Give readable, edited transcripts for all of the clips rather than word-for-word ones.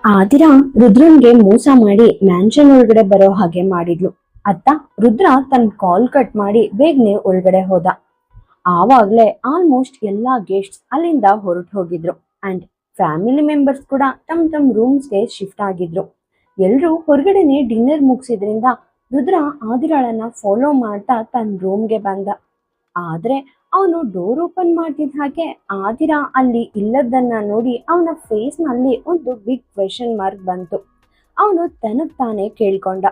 ಆದಿರಾ ರುದ್ರನ್ಗೆ ಮೋಸ ಮಾಡಿ ಮ್ಯಾನ್ಷನ್ ಒಳಗಡೆ ಬರೋ ಹಾಗೆ ಮಾಡಿದ್ಲು. ಅತ್ತ ರುದ್ರ ತನ್ನ ಕಾಲ್ ಕಟ್ ಮಾಡಿ ಬೇಗನೆ ಒಳಗಡೆ ಹೋದ. ಆವಾಗ್ಲೇ ಆಲ್ಮೋಸ್ಟ್ ಎಲ್ಲಾ ಗೆಸ್ಟ್ಸ್ ಅಲ್ಲಿಂದ ಹೊರಟು ಹೋಗಿದ್ರು. ಅಂಡ್ ಫ್ಯಾಮಿಲಿ ಮೆಂಬರ್ಸ್ ಕೂಡ ತಮ್ಮ ರೂಮ್ಸ್ಗೆ ಶಿಫ್ಟ್ ಆಗಿದ್ರು. ಎಲ್ರೂ ಹೊರಗಡೆನೆ ಡಿನ್ನರ್ ಮುಗಿಸಿದ್ರಿಂದ ರುದ್ರ ಆದಿರಾಳನ್ನ ಫಾಲೋ ಮಾಡ್ತಾ ತನ್ನ ರೂಮ್ಗೆ ಬಂದ. ಆದ್ರೆ ಅವನು ಡೋರ್ ಓಪನ್ ಮಾಡ್ತಿದ್ದ ಹಾಗೆ ಆದಿರಾ ಅಲ್ಲಿ ಇಲ್ಲದನ್ನ ನೋಡಿ ಅವನ ಫೇಸ್ ನಲ್ಲಿ ಒಂದು ಬಿಗ್ ಕ್ವೆಶನ್ ಮಾರ್ಕ್ ಬಂತು. ಅವನು ತನಗ್ ತಾನೇ ಕೇಳ್ಕೊಂಡ,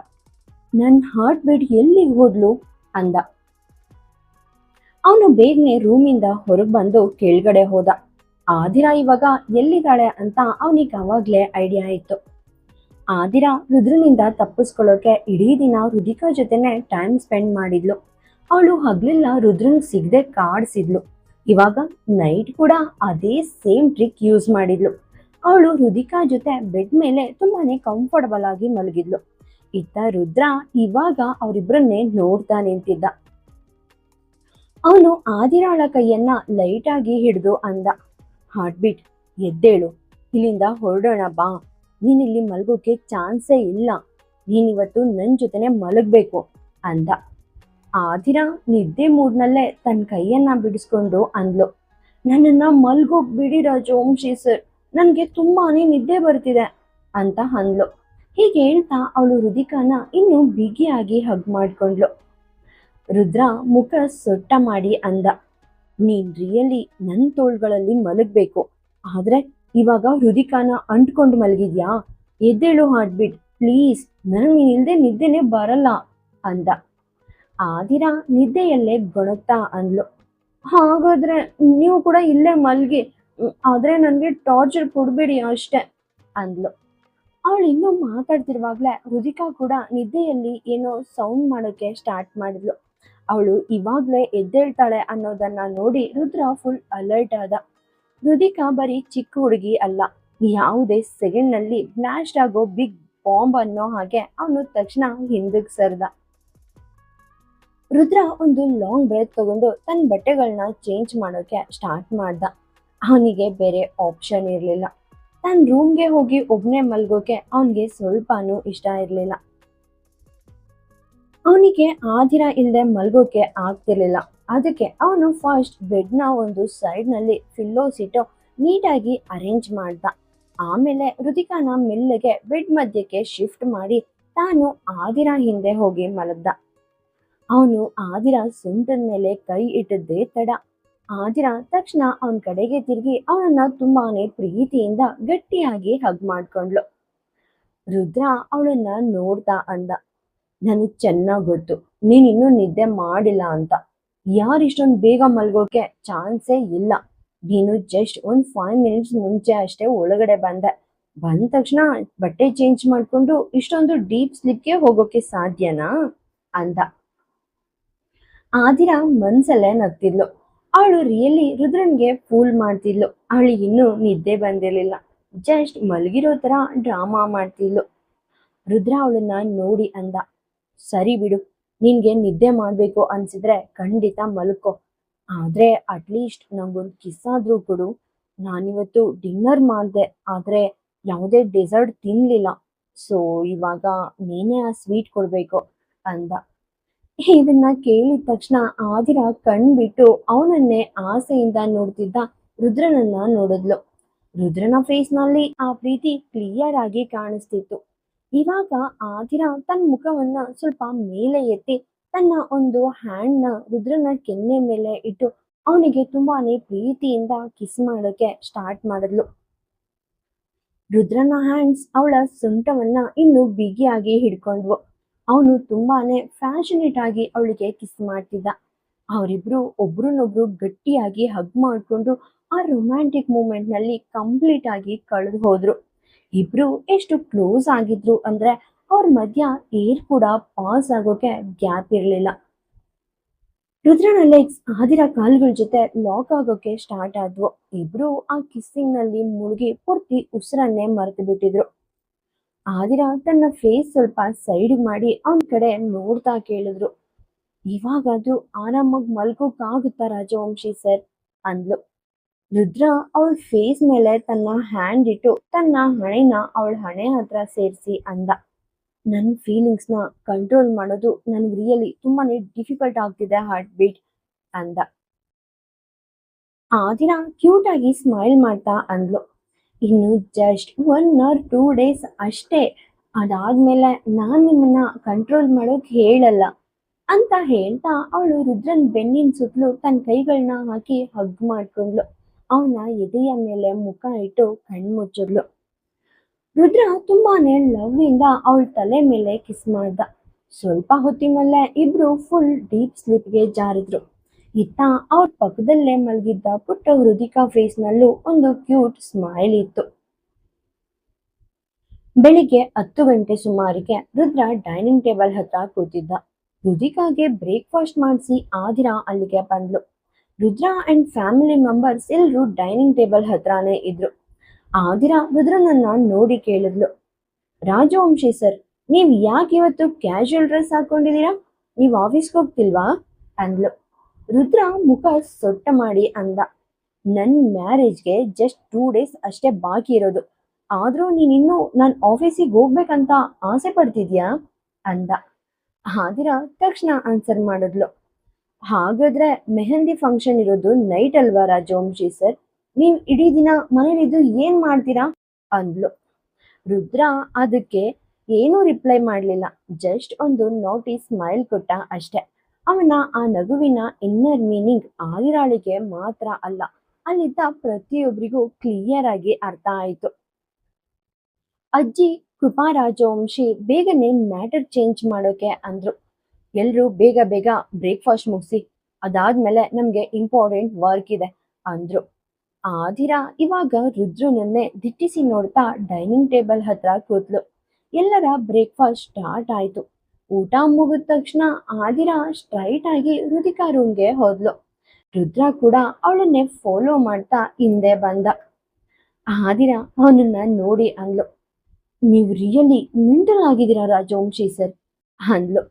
ನನ್ ಹಾರ್ಟ್ ಬೀಟ್ ಎಲ್ಲಿಗೆ ಹೋದ್ಲು ಅಂದ. ಅವನು ಬೇಗನೆ ರೂಮಿಂದ ಹೊರಗೆ ಬಂದು ಕೆಳಗಡೆ ಹೋದ. ಆದಿರಾ ಇವಾಗ ಎಲ್ಲಿದ್ದಾಳೆ ಅಂತ ಅವನಿಗೆ ಅವಾಗ್ಲೇ ಐಡಿಯಾ ಇತ್ತು. ಆದಿರಾ ರುದ್ರನಿಂದ ತಪ್ಪಿಸ್ಕೊಳ್ಳೋಕೆ ಇಡೀ ದಿನ ರುದಿಕಾ ಜೊತೆನೆ ಟೈಮ್ ಸ್ಪೆಂಡ್ ಮಾಡಿದ್ಲು. ಅವಳು ಹಗ್ಲೆಲ್ಲ ರುದ್ರನ್ ಸಿಗದೆ ಕಾಡ್ಸಿದ್ಲು. ಇವಾಗ ನೈಟ್ ಕೂಡ ಅದೇ ಸೇಮ್ ಟ್ರಿಕ್ ಯೂಸ್ ಮಾಡಿದ್ಲು. ಅವಳು ರುದಿಕಾ ಜೊತೆ ಬೆಡ್ ಮೇಲೆ ತುಂಬಾನೇ ಕಂಫರ್ಟಬಲ್ ಆಗಿ ಮಲಗಿದ್ಲು. ಇತ್ತ ರುದ್ರ ಇವಾಗ ಅವರಿಬ್ಬರನ್ನೇ ನೋಡ್ತಾ ನಿಂತಿದ್ದ. ಅವನು ಆದಿರಾಳ ಕೈಯನ್ನ ಲೈಟ್ ಆಗಿ ಹಿಡಿದು ಅಂದ, ಹಾರ್ಟ್ ಬೀಟ್ ಎದ್ದೇಳು, ಇಲ್ಲಿಂದ ಹೊರಡೋಣ ಬಾ. ನೀನಿಲ್ಲಿ ಮಲಗೋಕೆ ಚಾನ್ಸೇ ಇಲ್ಲ, ನೀನಿವತ್ತು ನನ್ನ ಜೊತೆನೆ ಮಲಗ್ಬೇಕು ಅಂದ. ಆದಿರಾ ನಿದ್ದೆ ಮೂಡ್ನಲ್ಲೇ ತನ್ನ ಕೈಯನ್ನ ಬಿಡಿಸ್ಕೊಂಡು ಅಂದ್ಲು, ನನ್ನನ್ನ ಮಲ್ಗೋಗ್ ಬಿಡಿ ರಾಜವಂಶಿ ಸರ್, ನನ್ಗೆ ತುಂಬಾನೇ ನಿದ್ದೆ ಬರ್ತಿದೆ ಅಂತ ಅಂದ್ಲು. ಹೀಗೆ ಹೇಳ್ತಾ ಅವಳು ರುದಿಕಾನ ಇನ್ನು ಬಿಗಿಯಾಗಿ ಹಗ್ ಮಾಡ್ಕೊಂಡ್ಲು. ರುದ್ರ ಮುಖ ಸೊಟ್ಟ ಮಾಡಿ ಅಂದ, ನೀನ್ ರಿಯಲಿ ನನ್ನ ತೋಳ್ಗಳಲ್ಲಿ ಮಲಗ್ಬೇಕು, ಆದ್ರೆ ಇವಾಗ ರುದಿಕಾನ ಅಂಟ್ಕೊಂಡು ಮಲಗಿದ್ಯಾ? ಎದ್ದೇಳು ಹಾರ್ಟ್ ಬೀಟ್ ಪ್ಲೀಸ್, ನನಗೆ ನೀನಿಲ್ದೆ ನಿದ್ದೆನೆ ಬರಲ್ಲ ಅಂದ. ಆದಿರಾ ನಿದ್ದೆಯಲ್ಲೇ ಗೊಣಗ್ತಾ ಅಂದ್ಲು, ಹಾಗಾದ್ರೆ ನೀವು ಕೂಡ ಇಲ್ಲೇ ಮಲ್ಗಿ, ಆದ್ರೆ ನನಗೆ ಟಾರ್ಚರ್ ಕೊಡ್ಬೇಡಿ ಅಷ್ಟೆ ಅಂದ್ಲು. ಅವಳು ಇನ್ನೂ ಮಾತಾಡ್ತಿರುವಾಗ್ಲೇ ರುದಿಕಾ ಕೂಡ ನಿದ್ದೆಯಲ್ಲಿ ಏನೋ ಸೌಂಡ್ ಮಾಡೋಕೆ ಸ್ಟಾರ್ಟ್ ಮಾಡಿದ್ಲು. ಅವಳು ಇವಾಗ್ಲೇ ಎದ್ದೇಳ್ತಾಳೆ ಅನ್ನೋದನ್ನ ನೋಡಿ ರುದ್ರ ಫುಲ್ ಅಲರ್ಟ್ ಆದ. ರುದಿಕಾ ಬರೀ ಚಿಕ್ಕ ಹುಡುಗಿ ಅಲ್ಲ, ಯಾವುದೇ ಸೆಕೆಂಡ್ ನಲ್ಲಿ ಬ್ಲಾಸ್ಟ್ ಆಗೋ ಬಿಗ್ ಬಾಂಬ್ ಅನ್ನೋ ಹಾಗೆ ಅವನು ತಕ್ಷಣ ಹಿಂದಕ್ಕೆ ಸರ್ದ. ರುದ್ರ ಒಂದು ಲಾಂಗ್ ಬ್ರೆತ್ ತಗೊಂಡು ತನ್ನ ಬಟ್ಟೆಗಳನ್ನ ಚೇಂಜ್ ಮಾಡೋಕೆ ಸ್ಟಾರ್ಟ್ ಮಾಡ್ದ. ಅವನಿಗೆ ಬೇರೆ ಆಪ್ಷನ್ ಇರಲಿಲ್ಲ. ತನ್ನ ರೂಮ್ಗೆ ಹೋಗಿ ಒಬ್ನೇ ಮಲ್ಗೋಕೆ ಅವನಿಗೆ ಸ್ವಲ್ಪನೂ ಇಷ್ಟ ಇರಲಿಲ್ಲ. ಅವನಿಗೆ ಆದಿರಾ ಇಲ್ಲದೆ ಮಲ್ಗೋಕೆ ಆಗ್ತಿರ್ಲಿಲ್ಲ. ಅದಕ್ಕೆ ಅವನು ಫಸ್ಟ್ ಬೆಡ್ನ ಒಂದು ಸೈಡ್ ನಲ್ಲಿ ಫಿಲ್ಲೋಸ್ ಇಟ್ಟು ನೀಟಾಗಿ ಅರೇಂಜ್ ಮಾಡ್ದ. ಆಮೇಲೆ ರುದಿಕಾನ ಮೆಲ್ಲಗೆ ಬೆಡ್ ಮಧ್ಯಕ್ಕೆ ಶಿಫ್ಟ್ ಮಾಡಿ ತಾನು ಆದಿರಾ ಹಿಂದೆ ಹೋಗಿ ಮಲಗ್ದ. ಅವನು ಆದಿರಾ ಸೊಂಟದ ಮೇಲೆ ಕೈ ಇಟ್ಟದ್ದೇ ತಡ. ಆದಿರಾ ತಕ್ಷಣ ಅವನ ಕಡೆಗೆ ತಿರುಗಿ ಅವನನ್ನ ತುಂಬಾನೇ ಪ್ರೀತಿಯಿಂದ ಗಟ್ಟಿಯಾಗಿ ಹಗ್ ಮಾಡ್ಕೊಂಡ್ಲು. ರುದ್ರ ಅವಳನ್ನ ನೋಡ್ತಾ ಅಂದ, ನನಗ್ ಚೆನ್ನಾಗ್ ಗೊತ್ತು ನೀನಿನ್ನೂ ನಿದ್ದೆ ಮಾಡಿಲ್ಲ ಅಂತ. ಯಾರಿಷ್ಟೊಂದು ಬೇಗ ಮಲ್ಗೋಕೆ ಚಾನ್ಸೇ ಇಲ್ಲ. ನೀನು ಜಸ್ಟ್ ಒಂದ್ 5 ಮಿನಿಟ್ಸ್ ಮುಂಚೆ ಅಷ್ಟೇ ಒಳಗಡೆ ಬಂದ ತಕ್ಷಣ ಬಟ್ಟೆ ಚೇಂಜ್ ಮಾಡ್ಕೊಂಡು ಇಷ್ಟೊಂದು ಡೀಪ್ ಸ್ಲೀಪ್ಗೆ ಹೋಗೋಕೆ ಸಾಧ್ಯನಾ ಅಂದ. ಆದಿರಾ ಮನ್ಸಲ್ಲೇ ನಗ್ತಿದ್ಲು. ಅವಳು ರಿಯಲಿ ರುದ್ರನ್ಗೆ ಫೂಲ್ ಮಾಡ್ತಿದ್ಲು. ಅವಳಿಗೆ ಇನ್ನೂ ನಿದ್ದೆ ಬಂದಿರ್ಲಿಲ್ಲ, ಜಸ್ಟ್ ಮಲಗಿರೋ ತರ ಡ್ರಾಮಾ ಮಾಡ್ತಿದ್ಲು. ರುದ್ರ ಅವಳನ್ನ ನೋಡಿ ಅಂದ, ಸರಿ ಬಿಡು, ನಿನ್ಗೆ ನಿದ್ದೆ ಮಾಡ್ಬೇಕು ಅನ್ಸಿದ್ರೆ ಖಂಡಿತ ಮಲ್ಕೋ, ಆದ್ರೆ ಅಟ್ಲೀಸ್ಟ್ ನಂಗೊಂದು ಕಿಸ್ ಆದ್ರೂ ಕೊಡು. ನಾನಿವತ್ತು ಡಿನ್ನರ್ ಮಾಡಿದೆ, ಆದ್ರೆ ಯಾವುದೇ ಡೆಸರ್ಟ್ ತಿನ್ಲಿಲ್ಲ, ಸೊ ಇವಾಗ ನೀನೇ ಆ ಸ್ವೀಟ್ ಕೊಡ್ಬೇಕು ಅಂದ. ಇದನ್ನ ಕೇಳಿದ ತಕ್ಷಣ ಆದಿರಾ ಕಣ್ಬಿಟ್ಟು ಅವನನ್ನೇ ಆಸೆಯಿಂದ ನೋಡ್ತಿದ್ದ ರುದ್ರನನ್ನ ನೋಡಿದ್ಲು. ರುದ್ರನ ಫೇಸ್ ನಲ್ಲಿ ಆ ಪ್ರೀತಿ ಕ್ಲಿಯರ್ ಆಗಿ ಕಾಣಿಸ್ತಿತ್ತು. ಇವಾಗ ಆದಿರಾ ತನ್ನ ಮುಖವನ್ನ ಸ್ವಲ್ಪ ಮೇಲೆ ಎತ್ತಿ ತನ್ನ ಒಂದು ಹ್ಯಾಂಡ್ ನ ರುದ್ರನ ಕೆನ್ನೆ ಮೇಲೆ ಇಟ್ಟು ಅವನಿಗೆ ತುಂಬಾನೇ ಪ್ರೀತಿಯಿಂದ ಕಿಸ್ ಮಾಡೋಕೆ ಸ್ಟಾರ್ಟ್ ಮಾಡಿದ್ಲು. ರುದ್ರನ ಹ್ಯಾಂಡ್ಸ್ ಅವಳ ಸೊಂಟವನ್ನ ಇನ್ನು ಬಿಗಿಯಾಗಿ ಹಿಡ್ಕೊಂಡ್ವು. ಅವನು ತುಂಬಾನೇ ಫ್ಯಾಷನೇಟ್ ಆಗಿ ಅವಳಿಗೆ ಕಿಸ್ ಮಾಡ್ತಿದ್ದ. ಅವರಿಬ್ರು ಒಬ್ರನ್ನೊಬ್ರು ಗಟ್ಟಿಯಾಗಿ ಹಗ್ ಮಾಡ್ಕೊಂಡು ಆ ರೊಮ್ಯಾಂಟಿಕ್ ಮೂಮೆಂಟ್ ನಲ್ಲಿ ಕಂಪ್ಲೀಟ್ ಆಗಿ ಕಳೆದು ಹೋದ್ರು. ಇಬ್ರು ಎಷ್ಟು ಕ್ಲೋಸ್ ಆಗಿದ್ರು ಅಂದ್ರೆ ಅವ್ರ ಮಧ್ಯ ಏರ್ ಕೂಡ ಪಾಸ್ ಆಗೋಕೆ ಗ್ಯಾಪ್ ಇರ್ಲಿಲ್ಲ. ರುದ್ರನ ಲೆಗ್ಸ್ ಆದಿರಾ ಕಾಲ್ಗಳ ಜೊತೆ ಲಾಕ್ ಆಗೋಕೆ ಸ್ಟಾರ್ಟ್ ಆದ್ವು. ಇಬ್ರು ಆ ಕಿಸ್ಸಿಂಗ್ ನಲ್ಲಿ ಮುಳುಗಿ ಪೂರ್ತಿ ಉಸಿರನ್ನೇ ಮರೆತು ಬಿಟ್ಟಿದ್ರು. ಆದಿರಾ ತನ್ನ ಫೇಸ್ ಸ್ವಲ್ಪ ಸೈಡ್ ಮಾಡಿ ಅವನ ಕಡೆ ನೋಡ್ತಾ ಕೇಳಿದ್ರು, ಇವಾಗಾದ್ರೂ ಆರಾಮಾಗಿ ಮಲ್ಗೋಕ್ಕಾಗುತ್ತಾ ರಾಜವಂಶಿ ಸರ್ ಅಂದ್ಲು. ರುದ್ರ ಅವಳ ಫೇಸ್ ಮೇಲೆ ತನ್ನ ಹ್ಯಾಂಡ್ ಇಟ್ಟು ತನ್ನ ಹಣೆನ ಅವಳ ಹಣೆ ಹತ್ರ ಸೇರಿಸಿ ಅಂದ, ನನ್ನ ಫೀಲಿಂಗ್ಸ್ನ ಕಂಟ್ರೋಲ್ ಮಾಡೋದು ನನಗೆ ರಿಯಲಿ ತುಂಬಾನೇ ಡಿಫಿಕಲ್ಟ್ ಆಗ್ತಿದೆ ಹಾರ್ಟ್ ಬೀಟ್ ಅಂದ. ಆ ದಿನ ಕ್ಯೂಟ್ ಆಗಿ ಸ್ಮೈಲ್ ಮಾಡ್ತಾ ಅಂದ್ಲು, ಇನ್ನು ಜಸ್ಟ್ 1 or 2 ಡೇಸ್ ಅಷ್ಟೇ, ಅದಾದ್ಮೇಲೆ ನಾನ್ ನಿಮ್ಮನ್ನ ಕಂಟ್ರೋಲ್ ಮಾಡೋಕ್ ಹೇಳಲ್ಲ ಅಂತ ಹೇಳ್ತಾ ಅವಳು ರುದ್ರನ್ ಬೆನ್ನಿನ ಸುತ್ತಲೂ ತನ್ನ ಕೈಗಳನ್ನ ಹಾಕಿ ಹಗ್ ಮಾಡ್ಕೊಂಡ್ಲು. ಅವನ ಎದೆಯ ಮೇಲೆ ಮುಖ ಇಟ್ಟು ಕಣ್ಮುಚ್ಚಿದ್ಲು. ರುದ್ರ ತುಂಬಾನೇ ಲವ್ ಇಂದ ಅವಳ ತಲೆ ಮೇಲೆ ಕಿಸ್ ಮಾಡ್ದ. ಸ್ವಲ್ಪ ಹೊತ್ತಿನಲ್ಲೇ ಇಬ್ರು ಫುಲ್ ಡೀಪ್ ಸ್ಲೀಪ್ಗೆ ಜಾರಿದ್ರು. ಇತ್ತ ಅವ್ರ ಪಕ್ಕದಲ್ಲೇ ಮಲಗಿದ್ದ ಪುಟ್ಟ ಹೃದಿಕಾ ಫೇಸ್ ನಲ್ಲೂ ಒಂದು ಕ್ಯೂಟ್ ಸ್ಮೈಲ್ ಇತ್ತು. ಬೆಳಿಗ್ಗೆ 10 ಗಂಟೆ ಸುಮಾರಿಗೆ ರುದ್ರ ಡೈನಿಂಗ್ ಟೇಬಲ್ ಹತ್ರ ಕೂತಿದ್ದ. ರುದಿಕಾಗೆ ಬ್ರೇಕ್ಫಾಸ್ಟ್ ಮಾಡಿಸಿ ಆದಿರಾ ಅಲ್ಲಿಗೆ ಬಂದ್ಲು. ರುದ್ರ ಅಂಡ್ ಫ್ಯಾಮಿಲಿ ಮೆಂಬರ್ಸ್ ಎಲ್ರು ಡೈನಿಂಗ್ ಟೇಬಲ್ ಹತ್ರನೇ ಇದ್ರು. ಆದಿರಾ ರುದ್ರನನ್ನ ನೋಡಿ ಕೇಳಿದ್ಲು, ರಾಜವಂಶಿ ಸರ್, ನೀವ್ ಯಾಕೆ ಇವತ್ತು ಕ್ಯಾಶುಯಲ್ ಡ್ರೆಸ್ ಹಾಕೊಂಡಿದೀರಾ? ನೀವ್ ಆಫೀಸ್ಗೆ ಹೋಗ್ತಿಲ್ವಾ ಅಂದ್ಲು. ರುದ್ರ ಮುಖ ಸೊಟ್ಟ ಮಾಡಿ ಅಂದ, ನನ್ ಮ್ಯಾರೇಜ್ಗೆ ಜಸ್ಟ್ 2 ಡೇಸ್ ಅಷ್ಟೇ ಬಾಕಿ ಇರೋದು, ಆದ್ರೂ ನೀನಿನ್ನೂ ನನ್ ಆಫೀಸಿಗೆ ಹೋಗ್ಬೇಕಂತ ಆಸೆ ಪಡ್ತಿದ್ಯಾ ಅಂದ. ಆದಿರಾ ತಕ್ಷಣ ಆನ್ಸರ್ ಮಾಡಿದ್ಲು, ಹಾಗಾದ್ರೆ ಮೆಹಂದಿ ಫಂಕ್ಷನ್ ಇರೋದು ನೈಟ್ ಅಲ್ವಾ ರಾಜವಂಶಿ ಸರ್, ನೀವ್ ಇಡೀ ದಿನ ಮನೇಲಿದ್ದು ಏನ್ ಮಾಡ್ತೀರಾ ಅಂದ್ಲು. ರುದ್ರ ಅದಕ್ಕೆ ಏನೂ ರಿಪ್ಲೈ ಮಾಡ್ಲಿಲ್ಲ, ಜಸ್ಟ್ ಒಂದು ನೋಟಿ ಸ್ಮೈಲ್ ಕೊಟ್ಟ ಅಷ್ಟೆ. ಅವನ ಆ ನಗುವಿನ ಇನ್ನರ್ ಮೀನಿಂಗ್ ಆದಿರಾಳಿಗೆ ಮಾತ್ರ ಅಲ್ಲ, ಅಲ್ಲಿದ್ದ ಪ್ರತಿಯೊಬ್ಬರಿಗೂ ಕ್ಲಿಯರ್ ಆಗಿ ಅರ್ಥ ಆಯಿತು. ಅಜ್ಜಿ ಕೃಪಾ ರಾಜವಂಶಿ ಬೇಗನೆ ಮ್ಯಾಟರ್ ಚೇಂಜ್ ಮಾಡೋಕೆ ಅಂದ್ರು. ಎಲ್ರು ಬೇಗ ಬೇಗ ಬ್ರೇಕ್ಫಾಸ್ಟ್ ಮುಗಿಸಿ, ಅದಾದ್ಮೇಲೆ ನಮ್ಗೆ ಇಂಪಾರ್ಟೆಂಟ್ ವರ್ಕ್ ಇದೆ ಅಂದ್ರು. ಆದಿರಾ ಇವಾಗ ರುದ್ರನನ್ನೇ ದಿಟ್ಟಿಸಿ ನೋಡ್ತಾ ಡೈನಿಂಗ್ ಟೇಬಲ್ ಹತ್ರ ಕೂತ್ಲು. ಎಲ್ಲರ ಬ್ರೇಕ್ಫಾಸ್ಟ್ ಸ್ಟಾರ್ಟ್ ಆಯ್ತು. ಊಟ ಮುಗಿದ ತಕ್ಷಣ ಆದಿರಾ ಸ್ಟ್ರೈಟ್ ಆಗಿ ರುದಿಕಾ ರೂಮ್ಗೆ ಹೋದ್ಲು. ರುದ್ರ ಕೂಡ ಅವಳನ್ನೇ ಫಾಲೋ ಮಾಡ್ತಾ ಹಿಂದೆ ಬಂದ. ಆದಿರಾ ಅವನನ್ನ ನೋಡಿ ಅಂದ್ಲು, ನೀವು ರಿಯಲಿ ಮೆಂಟಲ್ ಆಗಿದ್ದೀರಾ ರಾಜವಂಶಿ ಸರ್ ಅಂದ್ಲು.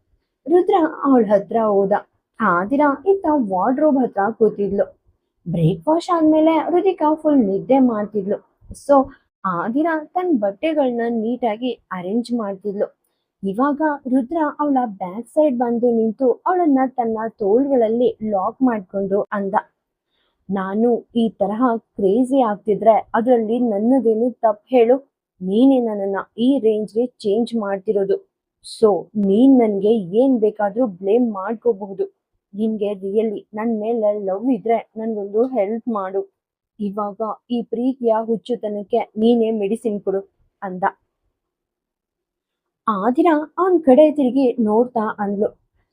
ರುದ್ರ ಅವಳ ಹತ್ರ ಹೋದ. ಆದಿರಾ ಇತ್ತ ವಾರ್ಡ್ರೋಬ್ ಹತ್ರ ಕೂತಿದ್ಲು. ಬ್ರೇಕ್ಫಾಸ್ಟ್ ಆದ್ಮೇಲೆ ರುದಿಕಾ ಫುಲ್ ನಿದ್ದೆ ಮಾಡ್ತಿದ್ಲು. ಸೊ ಆದಿರಾ ತನ್ನ ಬಟ್ಟೆಗಳನ್ನ ನೀಟಾಗಿ ಅರೇಂಜ್ ಮಾಡ್ತಿದ್ಲು. ಇವಾಗ ರುದ್ರ ಅವಳ ಬ್ಯಾಕ್ ಸೈಡ್ ಬಂದು ನಿಂತು ಅವಳನ್ನ ತನ್ನ ತೋಳ್ಗಳಲ್ಲಿ ಲಾಕ್ ಮಾಡ್ಕೊಂಡು ಅಂದ, ನಾನು ಈ ತರಹ ಕ್ರೇಜಿ ಆಗ್ತಿದ್ರೆ ಅದರಲ್ಲಿ ನನ್ನದೇನು ತಪ್ಪು ಹೇಳು? ನೀನೇ ನನ್ನನ್ನ ಈ ರೇಂಜ್ಗೆ ಚೇಂಜ್ ಮಾಡ್ತಿರೋದು. ಸೊ ನೀನ್ ನನ್ಗೆ ಏನ್ ಬೇಕಾದ್ರೂ ಬ್ಲೇಮ್ ಮಾಡ್ಕೋಬಹುದು. ನಿನ್ಗೆ ರಿಯಲಿ ನನ್ ಮೇಲೆ ಲವ್ ಇದ್ರೆ ನನ್ಗೊಂದು ಹೆಲ್ಪ್ ಮಾಡು. ಇವಾಗ ಈ ಪ್ರೀತಿಯ ಹುಚ್ಚುತನಕ್ಕೆ ನೀನೇ ಮೆಡಿಸಿನ್ ಕೊಡು ಅಂದ. ಆದಿರಾ ಅವನ್ ಕಡೆ ತಿರುಗಿ ನೋಡ್ತಾ ಅಂದ್ಲು,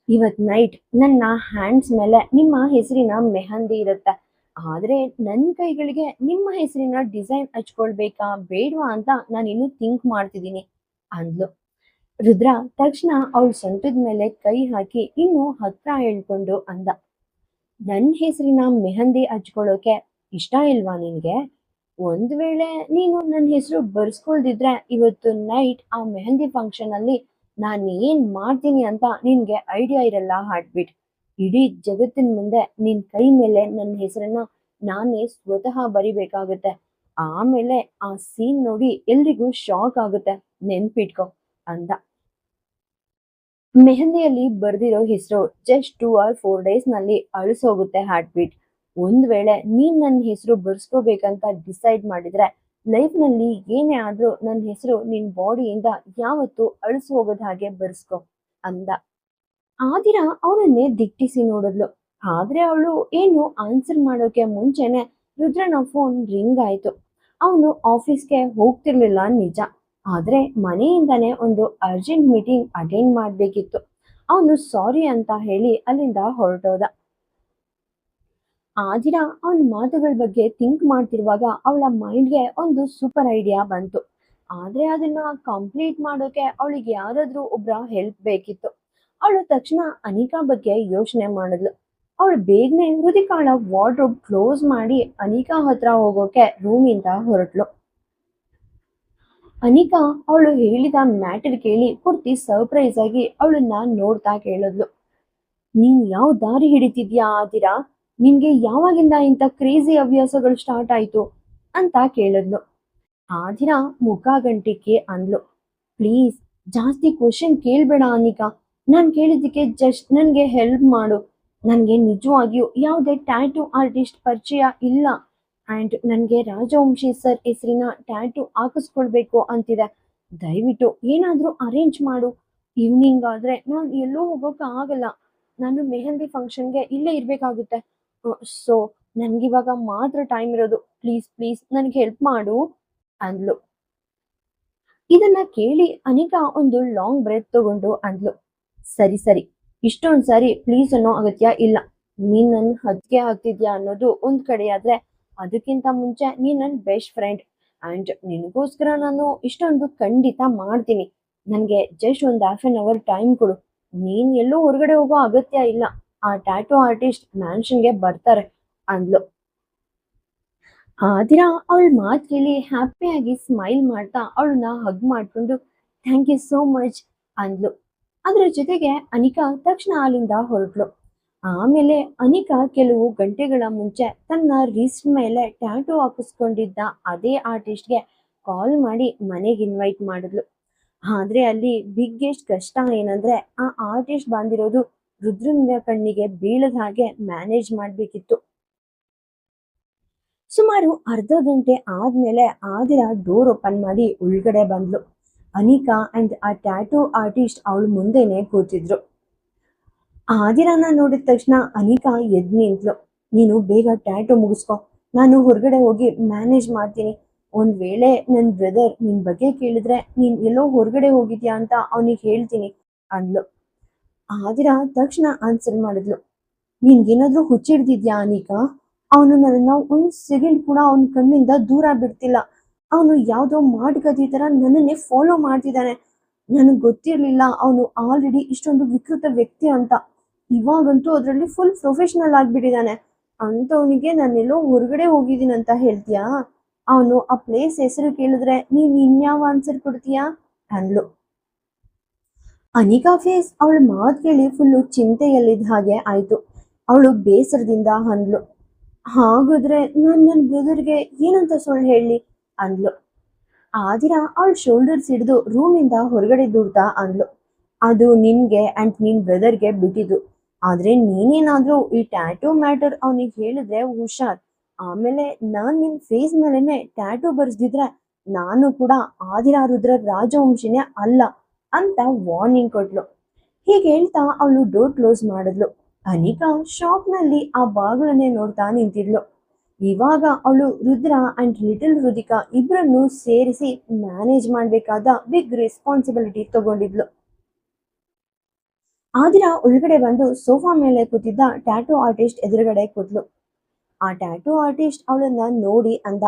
ಇವತ್ ನೈಟ್ ನನ್ನ ಹ್ಯಾಂಡ್ಸ್ ಮೇಲೆ ನಿಮ್ಮ ಹೆಸರಿನ ಮೆಹಂದಿ ಇರುತ್ತೆ, ಆದ್ರೆ ನನ್ನ ಕೈಗಳಿಗೆ ನಿಮ್ಮ ಹೆಸರಿನ ಡಿಸೈನ್ ಹಚ್ಕೊಳ್ಬೇಕಾ ಬೇಡವಾ ಅಂತ ನಾನು ಇನ್ನೂ ಥಿಂಕ್ ಮಾಡ್ತಿದ್ದೀನಿ ಅಂದ್ಲು. ರುದ್ರ ತಕ್ಷಣ ಅವಳ ಸೊಂಟದ ಮೇಲೆ ಕೈ ಹಾಕಿ ಇನ್ನು ಹತ್ರ ಹೇಳ್ಕೊಂಡು ಅಂದ, ನನ್ನ ಹೆಸರಿನ ಮೆಹಂದಿ ಹಚ್ಕೊಳ್ಳೋಕೆ ಇಷ್ಟ ಇಲ್ವಾ ನಿನ್ಗೆ? ಒಂದ್ ವೇಳೆ ನೀನು ನನ್ನ ಹೆಸರು ಬರ್ಸ್ಕೊಳ್ದಿದ್ರೆ ಇವತ್ತು ನೈಟ್ ಆ ಮೆಹಂದಿ ಫಂಕ್ಷನ್ ಅಲ್ಲಿ ನಾನು ಏನ್ ಮಾಡ್ತೀನಿ ಅಂತ ನಿನ್ಗೆ ಐಡಿಯಾ ಇರಲ್ಲ ಹಾರ್ಟ್ ಬೀಟ್. ಇಡೀ ಜಗತ್ತಿನ ಮುಂದೆ ನಿನ್ ಕೈ ಮೇಲೆ ನನ್ನ ಹೆಸರನ್ನ ನಾನೇ ಸ್ವತಃ ಬರಿಬೇಕಾಗುತ್ತೆ. ಆಮೇಲೆ ಆ ಸೀನ್ ನೋಡಿ ಎಲ್ರಿಗೂ ಶಾಕ್ ಆಗುತ್ತೆ, ನೆನ್ಪಿಟ್ಕೊ ಅಂದ. ಮೆಹಂದಿಯಲ್ಲಿ ಬರ್ದಿರೋ ಹೆಸರು ಜಸ್ಟ್ 2 or 4 ಡೇಸ್ ನಲ್ಲಿ ಅಳಿಸೋಗುತ್ತೆ ಹಾರ್ಟ್ ಬೀಟ್. ಒಂದ್ ವೇಳೆ ನೀನ್ ನನ್ನ ಹೆಸರು ಬರ್ಸ್ಕೋಬೇಕಂತ ಡಿಸೈಡ್ ಮಾಡಿದ್ರೆ ಲೈಫ್ ನಲ್ಲಿ ಏನೇ ಆದ್ರೂ ನನ್ನ ಹೆಸರು ನಿನ್ ಬಾಡಿಯಿಂದ ಯಾವತ್ತೂ ಅಳಿಸಿ ಹೋಗೋದ್ ಹಾಗೆ ಬರ್ಸ್ಕೊ ಅಂದ. ಆದಿರಾ ಅವನನ್ನೇ ದಿಟ್ಟಿಸಿ ನೋಡಿದ್ಲು. ಆದ್ರೆ ಅವಳು ಏನು ಆನ್ಸರ್ ಮಾಡೋಕೆ ಮುಂಚೆನೆ ರುದ್ರನ ಫೋನ್ ರಿಂಗ್ ಆಯ್ತು. ಅವನು ಆಫೀಸ್ಗೆ ಹೋಗ್ತಿರ್ಲಿಲ್ಲ ನಿಜ, ಆದ್ರೆ ಮನೆಯಿಂದಾನೇ ಒಂದು ಅರ್ಜೆಂಟ್ ಮೀಟಿಂಗ್ ಅಟೆಂಡ್ ಮಾಡ್ಬೇಕಿತ್ತು. ಅವನು ಸಾರಿ ಅಂತ ಹೇಳಿ ಅಲ್ಲಿಂದ ಹೊರಟೋದ. ಆದಿರಾ ಅವನ ಮಾತುಗಳ ಬಗ್ಗೆ ಥಿಂಕ್ ಮಾಡ್ತಿರುವಾಗ ಅವಳ ಮೈಂಡ್ಗೆ ಒಂದು ಸೂಪರ್ ಐಡಿಯಾ ಬಂತು. ಆದ್ರೆ ಅದನ್ನ ಕಂಪ್ಲೀಟ್ ಮಾಡೋಕೆ ಅವಳಿಗೆ ಯಾರಾದ್ರೂ ಒಬ್ರ ಹೆಲ್ಪ್ ಬೇಕಿತ್ತು. ಅವಳು ತಕ್ಷಣ ಅನಿಕಾ ಬಗ್ಗೆ ಯೋಚನೆ ಮಾಡಿದ್ಲು. ಅವಳು ಬೇಗನೆ ಹೃದಿಕಾಳ ವಾರ್ಡ್ರೋಬ್ ಕ್ಲೋಸ್ ಮಾಡಿ ಅನಿಕಾ ಹತ್ರ ಹೋಗೋಕೆ ರೂಮಿಂದ ಹೊರಟ್ಲು. ಅನಿಕಾ ಅವಳು ಹೇಳಿದ ಮ್ಯಾಟರ್ ಕೇಳಿ ಪೂರ್ತಿ ಸರ್ಪ್ರೈಸ್ ಆಗಿ ಅವಳನ್ನ ನೋಡ್ತಾ ಕೇಳಿದ್ಲು, ನೀನ್ ಯಾವ ದಾರಿ ಹಿಡಿತಿದ್ಯಾ ಆದಿರಾ? ನಿನ್ಗೆ ಯಾವಾಗಿಂದ ಇಂಥ ಕ್ರೇಜಿ ಹವ್ಯಾಸಗಳು ಸ್ಟಾರ್ಟ್ ಆಯ್ತು ಅಂತ ಕೇಳಿದ್ಲು. ಆ ದಿನ ಮುಖ ಗಂಟಿಕೆ ಅಂದ್ಲು, ಪ್ಲೀಸ್ ಜಾಸ್ತಿ ಕ್ವಶನ್ ಕೇಳ್ಬೇಡ ಅನಿಕಾ. ನಾನ್ ಕೇಳಿದ್ದಕ್ಕೆ ಜಸ್ಟ್ ನನ್ಗೆ ಹೆಲ್ಪ್ ಮಾಡು. ನನ್ಗೆ ನಿಜವಾಗಿಯೂ ಯಾವುದೇ ಟ್ಯಾಟೂ ಆರ್ಟಿಸ್ಟ್ ಪರಿಚಯ ಇಲ್ಲ. ಅಂಡ್ ನನ್ಗೆ ರಾಜವಂಶಿ ಸರ್ ಹೆಸರಿನ ಟ್ಯಾಟೂ ಹಾಕಿಸ್ಕೊಳ್ಬೇಕು ಅಂತಿದೆ. ದಯವಿಟ್ಟು ಏನಾದ್ರೂ ಅರೇಂಜ್ ಮಾಡು. ಈವ್ನಿಂಗ್ ಆದ್ರೆ ನಾನು ಎಲ್ಲೂ ಹೋಗೋಕೆ ಆಗಲ್ಲ. ನಾನು ಮೆಹಂದಿ ಫಂಕ್ಷನ್ಗೆ ಇಲ್ಲೇ ಇರ್ಬೇಕಾಗುತ್ತೆ. ಸೊ ನನ್ಗಿವಾಗ ಮಾತ್ರ ಟೈಮ್ ಇರೋದು. ಪ್ಲೀಸ್ ಪ್ಲೀಸ್ ನನ್ಗೆ ಹೆಲ್ಪ್ ಮಾಡು ಅಂದ್ಲು. ಇದನ್ನ ಕೇಳಿ ಅನಿಕಾ ಒಂದು ಲಾಂಗ್ ಬ್ರೆತ್ ತಗೊಂಡು ಅಂದ್ಲು, ಸರಿ ಸರಿ, ಇಷ್ಟೊಂದ್ ಸಾರಿ ಪ್ಲೀಸ್ ಅನ್ನೋ ಅಗತ್ಯ ಇಲ್ಲ. ನೀನ್ ನನ್ ಹದ್ಗೆ ಆಗ್ತಿದ್ಯಾ ಅನ್ನೋದು ಒಂದ್ ಕಡೆ ಆದ್ರೆ, ಅದಕ್ಕಿಂತ ಮುಂಚೆ ನೀನ್ ನನ್ ಬೆಸ್ಟ್ ಫ್ರೆಂಡ್. ಅಂಡ್ ನಿನಗೋಸ್ಕರ ನಾನು ಇಷ್ಟೊಂದು ಖಂಡಿತ ಮಾಡ್ತೀನಿ. ನನ್ಗೆ ಜಸ್ಟ್ ಒಂದ್ ½ ಟೈಮ್ ಕೊಡು. ನೀನ್ ಎಲ್ಲೂ ಹೊರಗಡೆ ಹೋಗೋ ಅಗತ್ಯ ಇಲ್ಲ. ಆ ಟ್ಯಾಟೂ ಆರ್ಟಿಸ್ಟ್ ಮ್ಯಾನ್ಷನ್ಗೆ ಬರ್ತಾರೆ ಅಂದ್ಲು. ಆ ದಿನ ಅವಳ ಮಾತು ಕೇಳಿ ಹ್ಯಾಪಿಯಾಗಿ ಸ್ಮೈಲ್ ಮಾಡ್ತಾ ಅವಳನ್ನ ಹಗ್ ಮಾಡ್ಕೊಂಡು ಥ್ಯಾಂಕ್ ಯು ಸೋ ಮಚ್ ಅಂದ್ಲು. ಅದ್ರ ಜೊತೆಗೆ ಅನಿಕಾ ತಕ್ಷಣ ಅಲ್ಲಿಂದ ಹೊರಟ್ಲು. ಆಮೇಲೆ ಅನಿಕಾ ಕೆಲವು ಗಂಟೆಗಳ ಮುಂಚೆ ತನ್ನ ರಿಸ್ಟ್ ಮೇಲೆ ಟ್ಯಾಟೂ ಹಾಕಿಸ್ಕೊಂಡಿದ್ದ ಅದೇ ಆರ್ಟಿಸ್ಟ್ಗೆ ಕಾಲ್ ಮಾಡಿ ಮನೆಗೆ ಇನ್ವೈಟ್ ಮಾಡಿದ್ಲು. ಆದ್ರೆ ಅಲ್ಲಿ ಬಿಗ್ಗೆಸ್ಟ್ ಕಷ್ಟ ಏನಂದ್ರೆ ಆ ಆರ್ಟಿಸ್ಟ್ ಬಂದಿರೋದು ರುದ್ರನ್ಯ ಕಣ್ಣಿಗೆ ಬೀಳದ ಹಾಗೆ ಮ್ಯಾನೇಜ್ ಮಾಡ್ಬೇಕಿತ್ತು. ಸುಮಾರು ಅರ್ಧ ಗಂಟೆ ಆದ್ಮೇಲೆ ಆದಿರ ಡೋರ್ ಓಪನ್ ಮಾಡಿ ಒಳಗಡೆ ಬಂದ್ಲು. ಅನಿಕಾ ಅಂಡ್ ಆ ಟ್ಯಾಟೂ ಆರ್ಟಿಸ್ಟ್ ಅವಳು ಮುಂದೆನೆ ಕೂತಿದ್ರು. ಆದಿರನ ನೋಡಿದ ತಕ್ಷಣ ಅನಿಕಾ ಎದ್ ನಿಂತ್ಲು. ನೀನು ಬೇಗ ಟ್ಯಾಟೂ ಮುಗಿಸ್ಕೊ, ನಾನು ಹೊರಗಡೆ ಹೋಗಿ ಮ್ಯಾನೇಜ್ ಮಾಡ್ತೀನಿ. ಒಂದ್ ವೇಳೆ ನನ್ ಬ್ರದರ್ ನಿನ್ ಬಗ್ಗೆ ಕೇಳಿದ್ರೆ ನೀನ್ ಎಲ್ಲೋ ಹೊರಗಡೆ ಹೋಗಿದ್ಯಾ ಅಂತ ಅವನಿಗೆ ಹೇಳ್ತೀನಿ ಅಂದ್ಲು. ಆದಿರ ತಕ್ಷಣ ಆನ್ಸರ್ ಮಾಡಿದ್ಲು, ನಿನ್ಗೇನಾದ್ರೂ ಹುಚ್ಚಿಡ್ದಿದ್ಯಾ ಅನಿಕಾ? ಅವನು ನನ್ನನ್ನ ಒಂದ್ ಸೆಕೆಂಡ್ ಕೂಡ ಅವನ ಕಣ್ಣಿಂದ ದೂರ ಬಿಡ್ತಿಲ್ಲ. ಅವನು ಯಾವ್ದೋ ಮಾಟುಕತೆ ತರ ನನ್ನನ್ನೇ ಫಾಲೋ ಮಾಡ್ತಿದ್ದಾನೆ. ನನಗ್ ಗೊತ್ತಿರ್ಲಿಲ್ಲ ಅವನು ಆಲ್ರೆಡಿ ಇಷ್ಟೊಂದು ವಿಕೃತ ವ್ಯಕ್ತಿ ಅಂತ. ಇವಾಗಂತೂ ಅದ್ರಲ್ಲಿ ಫುಲ್ ಪ್ರೊಫೆಷನಲ್ ಆಗ್ಬಿಟ್ಟಿದ್ದಾನೆ. ಅಂತವನಿಗೆ ನಾನೆಲ್ಲೋ ಹೊರಗಡೆ ಹೋಗಿದ್ದೀನಿ ಅಂತ ಹೇಳ್ತೀಯಾ? ಅವನು ಆ ಪ್ಲೇಸ್ ಹೆಸರು ಕೇಳಿದ್ರೆ ನೀನ್ ಇನ್ಯಾವ ಆನ್ಸರ್ ಕೊಡ್ತೀಯಾ ಅಂದ್ಲು. ಅನಿಕಾ ಫೇಸ್ ಅವಳ ಮಾತು ಕೇಳಿ ಫುಲ್ಲು ಚಿಂತೆಯಲ್ಲಿದ್ದ ಹಾಗೆ ಆಯ್ತು. ಅವಳು ಬೇಸರದಿಂದ ಅಂದ್ಲು, ಹಾಗಾದ್ರೆ ನಾನ್ ನನ್ನ ಬ್ರದರ್ಗೆ ಏನಂತ ಸುಳ್ಳು ಹೇಳಿ ಅಂದ್ಲು. ಆದಿರ ಅವಳ ಶೋಲ್ಡರ್ಸ್ ಹಿಡಿದು ರೂಮಿಂದ ಹೊರಗಡೆ ದೂಡ್ತಾ ಅಂದ್ಲು, ಅದು ನಿನ್ಗೆ ಅಂಡ್ ನಿನ್ ಬ್ರದರ್ಗೆ ಬಿಟ್ಟಿದ್ದು. ಆದ್ರೆ ನೀನೇನಾದ್ರೂ ಈ ಟ್ಯಾಟೂ ಮ್ಯಾಟರ್ ಅವನಿಗೆ ಹೇಳಿದ್ರೆ ಹುಷಾರ್. ಆಮೇಲೆ ನಾನ್ ನಿನ್ ಫೇಸ್ ಮೇಲೆನೆ ಟ್ಯಾಟೂ ಬರ್ಸ್ದಿದ್ರೆ ನಾನು ಕೂಡ ಆದಿರ ರುದ್ರ ರಾಜವಂಶಿನೇ ಅಲ್ಲ ಅಂತ ವಾರ್ನಿಂಗ್ ಕೊಟ್ಲು. ಹೀಗೆ ಹೇಳ್ತಾ ಅವಳು ಡೋರ್ ಕ್ಲೋಸ್ ಮಾಡಿದ್ಲು. ಅನಿಕಾ ಶಾಕ್ ನಲ್ಲಿ ಆ ಬಾಗಿಲನ್ನೇ ನೋಡ್ತಾ ನಿಂತಿದ್ಲು. ಇವಾಗ ಅವಳು ರುದ್ರ ಅಂಡ್ ಲಿಟಲ್ ಹೃದಿಕಾ ಇಬ್ಬರನ್ನು ಸೇರಿಸಿ ಮ್ಯಾನೇಜ್ ಮಾಡ್ಬೇಕಾದ ಬಿಗ್ ರೆಸ್ಪಾನ್ಸಿಬಿಲಿಟಿ ತಗೊಂಡಿದ್ಲು. ಆದಿರ ಒಳಗಡೆ ಬಂದು ಸೋಫಾ ಮೇಲೆ ಕೂತಿದ್ದ ಟ್ಯಾಟೂ ಆರ್ಟಿಸ್ಟ್ ಎದುರುಗಡೆ ಕೂತ್ಲು. ಆ ಟ್ಯಾಟೂ ಆರ್ಟಿಸ್ಟ್ ಅವಳನ್ನ ನೋಡಿ ಅಂದ,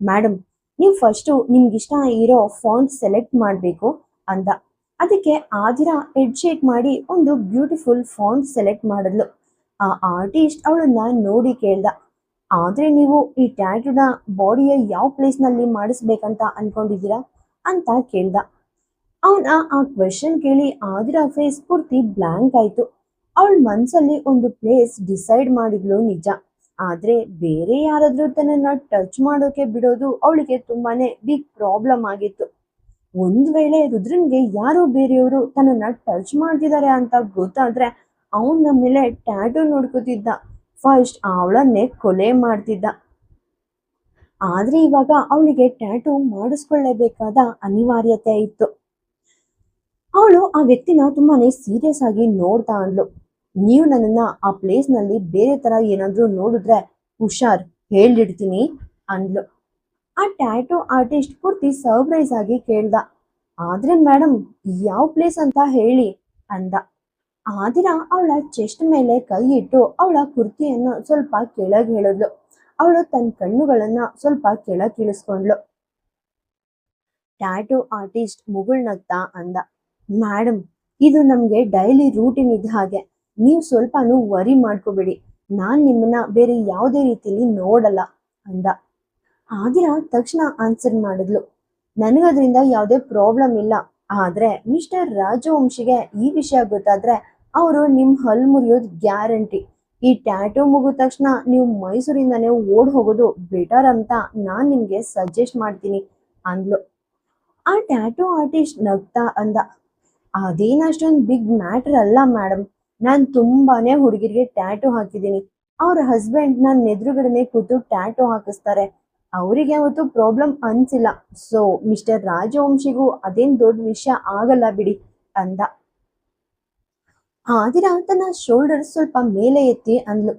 ಮೇಡಮ್, ನೀವು ಫಸ್ಟು ನಿಮ್ಗಿಷ್ಟ ಇರೋ ಫಾಂಟ್ ಸೆಲೆಕ್ಟ್ ಮಾಡಬೇಕು ಅಂದ. ಅದಕ್ಕೆ ಆದಿರ ಹೆಡ್ ಶೇಕ್ ಮಾಡಿ ಒಂದು ಬ್ಯೂಟಿಫುಲ್ ಫಾಂಟ್ ಸೆಲೆಕ್ಟ್ ಮಾಡಿದ್ಲು. ಆ ಆರ್ಟಿಸ್ಟ್ ಅವಳನ್ನ ನೋಡಿ ಕೇಳ್ದ, ಆದ್ರೆ ನೀವು ಈ ಟ್ಯಾಟೂನ ಬಾಡಿಯ ಯಾವ ಪ್ಲೇಸ್ ನಲ್ಲಿ ಮಾಡಿಸ್ಬೇಕಂತ ಅನ್ಕೊಂಡಿದ್ದೀರಾ ಅಂತ ಕೇಳ್ದ. ಅವನ ಆ ಕ್ವೆಶನ್ ಕೇಳಿ ಆದಿರ ಫೇಸ್ ಪೂರ್ತಿ ಬ್ಲಾಂಕ್ ಆಯ್ತು. ಅವಳ ಮನ್ಸಲ್ಲಿ ಒಂದು ಪ್ಲೇಸ್ ಡಿಸೈಡ್ ಮಾಡಿದ್ಲು ನಿಜ. ಆದ್ರೆ ಬೇರೆ ಯಾರಾದ್ರೂ ತನ್ನನ್ನ ಟಚ್ ಮಾಡೋಕೆ ಬಿಡೋದು ಅವಳಿಗೆ ತುಂಬಾನೇ ಬಿಗ್ ಪ್ರಾಬ್ಲಮ್ ಆಗಿತ್ತು. ಒಂದ್ ವೇಳೆ ರುದ್ರನ್ಗೆ ಯಾರೋ ಬೇರೆಯವರು ತನ್ನನ್ನ ಟಚ್ ಮಾಡ್ತಿದ್ದಾರೆ ಅಂತ ಗೊತ್ತಾದ್ರೆ ಅವನ್ ನಮ್ಮ ಮೇಲೆ ಟ್ಯಾಟೂ ನೋಡ್ಕೋತಿದ್ದ. ಫಸ್ಟ್ ಅವಳನ್ನೇ ಕೊಲೆ ಮಾಡ್ತಿದ್ದ. ಆದ್ರೆ ಇವಾಗ ಅವಳಿಗೆ ಟ್ಯಾಟೂ ಮಾಡಿಸ್ಕೊಳ್ಳೇಬೇಕಾದ ಅನಿವಾರ್ಯತೆ ಇತ್ತು. ಅವಳು ಆ ವ್ಯಕ್ತಿನ ತುಂಬಾನೇ ಸೀರಿಯಸ್ ಆಗಿ ನೋಡ್ತಾ ಅಂದ್ಲು, ನೀವು ನನ್ನನ್ನ ಆ ಪ್ಲೇಸ್ ನಲ್ಲಿ ಬೇರೆ ತರ ಏನಾದ್ರೂ ನೋಡಿದ್ರೆ ಹುಷಾರ್, ಹೇಳಿಡ್ತೀನಿ ಅಂದ್ಲು. ಆ ಟ್ಯಾಟೂ ಆರ್ಟಿಸ್ಟ್ ಪೂರ್ತಿ ಸರ್ಪ್ರೈಸ್ ಆಗಿ ಕೇಳ್ದ, ಆದ್ರೆ ಮೇಡಮ್ ಯಾವ ಪ್ಲೇಸ್ ಅಂತ ಹೇಳಿ ಅಂದ. ಆದಿರ ಅವಳ ಚೆಸ್ಟ್ ಮೇಲೆ ಕೈ ಇಟ್ಟು ಅವಳ ಕುರ್ತಿಯನ್ನ ಸ್ವಲ್ಪ ಕೆಳಗೆ ಹೇಳಿದ್ಲು. ಅವಳು ತನ್ನ ಕಣ್ಣುಗಳನ್ನ ಸ್ವಲ್ಪ ಕೆಳಗೆ ಇಳಿಸ್ಕೊಂಡ್ಲು. ಟ್ಯಾಟೂ ಆರ್ಟಿಸ್ಟ್ ಮುಗುಳ್ನಗ್ತಾ ಅಂದ, ಮೇಡಮ್, ಇದು ನಮ್ಗೆ ಡೈಲಿ ರೂಟೀನ್ ಇದ್ದ ಹಾಗೆ. ನೀವು ಸ್ವಲ್ಪನೂ ವರಿ ಮಾಡ್ಕೋಬೇಡಿ. ನಾನ್ ನಿಮ್ಮನ್ನ ಬೇರೆ ಯಾವುದೇ ರೀತಿಲಿ ನೋಡಲ್ಲ ಅಂದ. ಆದಿರ ತಕ್ಷಣ ಆನ್ಸರ್ ಮಾಡಿದ್ಲು, ನನಗದ್ರಿಂದ ಯಾವುದೇ ಪ್ರಾಬ್ಲಮ್ ಇಲ್ಲ. ಆದ್ರೆ ಮಿಸ್ಟರ್ ರಾಜವಂಶಿಗೆ ಈ ವಿಷಯ ಗೊತ್ತಾದ್ರೆ ಅವರು ನಿಮ್ ಹಲ್ ಮುರಿಯೋದ್ ಗ್ಯಾರಂಟಿ. ಈ ಟ್ಯಾಟೂ ಮುಗಿದ ತಕ್ಷಣ ನೀವು ಮೈಸೂರಿಂದಾನೇ ಓಡ್ ಹೋಗೋದು ಬೆಟರ್ ಅಂತ ನಾನ್ ನಿಮ್ಗೆ ಸಜೆಸ್ಟ್ ಮಾಡ್ತೀನಿ ಅಂದ್ಲು. ಆ ಟ್ಯಾಟೂ ಆರ್ಟಿಸ್ಟ್ ನಗ್ತಾ ಅಂದ, ಅದೇನ್ ಅಷ್ಟೊಂದು ಬಿಗ್ ಮ್ಯಾಟರ್ ಅಲ್ಲ ಮೇಡಮ್. ನಾನ್ ತುಂಬಾನೇ ಹುಡುಗಿರಿಗೆ ಟ್ಯಾಟೂ ಹಾಕಿದ್ದೀನಿ. ಅವ್ರ ಹಸ್ಬೆಂಡ್ ನನ್ನ ಎದುರುಗಡೆನೆ ಕೂತು ಟ್ಯಾಟೂ ಹಾಕಿಸ್ತಾರೆ. ಅವರಿಗೆ ಯಾವತ್ತು ಪ್ರಾಬ್ಲಮ್ ಅನ್ಸಿಲ್ಲ. ಸೊ ಮಿಸ್ಟರ್ ರಾಜವಂಶಿಗೂ ಅದೇನ್ ದೊಡ್ಡ ವಿಷಯ ಆಗಲ್ಲ ಬಿಡಿ ಅಂದ. ಆದಿರಾ ತನ್ನ ಶೋಲ್ಡರ್ ಸ್ವಲ್ಪ ಮೇಲೆ ಎತ್ತಿ ಅಂದ್ಲು,